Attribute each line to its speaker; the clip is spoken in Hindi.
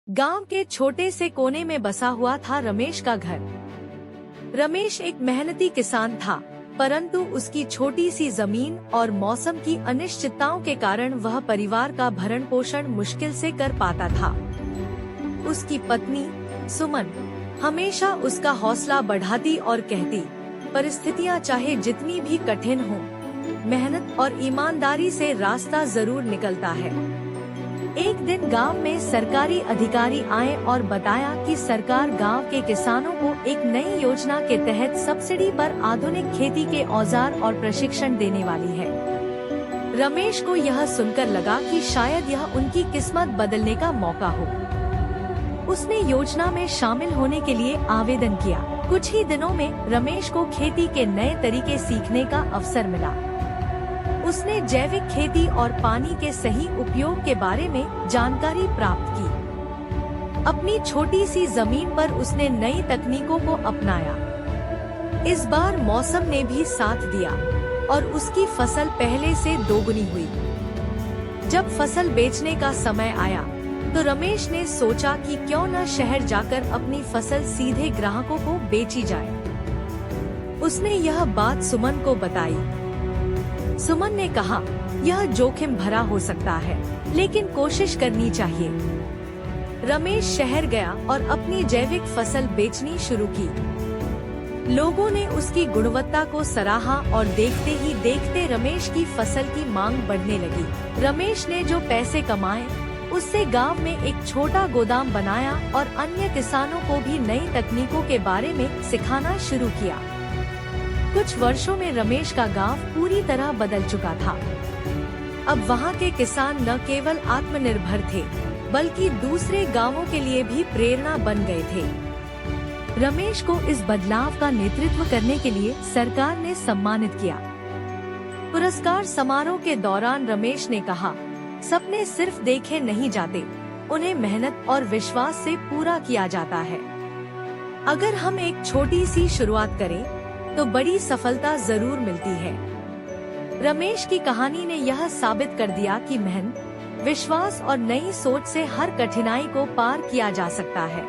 Speaker 1: गांव के छोटे से कोने में बसा हुआ था रमेश का घर। रमेश एक मेहनती किसान था, परंतु उसकी छोटी सी जमीन और मौसम की अनिश्चितताओं के कारण वह परिवार का भरण पोषण मुश्किल से कर पाता था। उसकी पत्नी सुमन हमेशा उसका हौसला बढ़ाती और कहती, परिस्थितियां चाहे जितनी भी कठिन हो, मेहनत और ईमानदारी से रास्ता जरूर निकलता है। एक दिन गांव में सरकारी अधिकारी आए और बताया कि सरकार गांव के किसानों को एक नई योजना के तहत सब्सिडी पर आधुनिक खेती के औजार और प्रशिक्षण देने वाली है। रमेश को यह सुनकर लगा कि शायद यह उनकी किस्मत बदलने का मौका हो। उसने योजना में शामिल होने के लिए आवेदन किया। कुछ ही दिनों में रमेश को खेती के नए तरीके सीखने का अवसर मिला। उसने जैविक खेती और पानी के सही उपयोग के बारे में जानकारी प्राप्त की। अपनी छोटी सी जमीन पर उसने नई तकनीकों को अपनाया। इस बार मौसम ने भी साथ दिया और उसकी फसल पहले से दोगुनी हुई। जब फसल बेचने का समय आया तो रमेश ने सोचा कि क्यों न शहर जाकर अपनी फसल सीधे ग्राहकों को बेची जाए। उसने यह बात सुमन को बताई। सुमन ने कहा, यह जोखिम भरा हो सकता है, लेकिन कोशिश करनी चाहिए। रमेश शहर गया और अपनी जैविक फसल बेचनी शुरू की। लोगों ने उसकी गुणवत्ता को सराहा और देखते ही देखते रमेश की फसल की मांग बढ़ने लगी। रमेश ने जो पैसे कमाए उससे गांव में एक छोटा गोदाम बनाया और अन्य किसानों को भी नई तकनीकों के बारे में सिखाना शुरू किया। कुछ वर्षों में रमेश का गांव पूरी तरह बदल चुका था। अब वहां के किसान न केवल आत्मनिर्भर थे, बल्कि दूसरे गांवों के लिए भी प्रेरणा बन गए थे। रमेश को इस बदलाव का नेतृत्व करने के लिए सरकार ने सम्मानित किया। पुरस्कार समारोह के दौरान रमेश ने कहा, सपने सिर्फ देखे नहीं जाते, उन्हें मेहनत और विश्वास से पूरा किया जाता है। अगर हम एक छोटी सी शुरुआत करें तो बड़ी सफलता जरूर मिलती है। रमेश की कहानी ने यह साबित कर दिया कि मेहनत, विश्वास और नई सोच से हर कठिनाई को पार किया जा सकता है।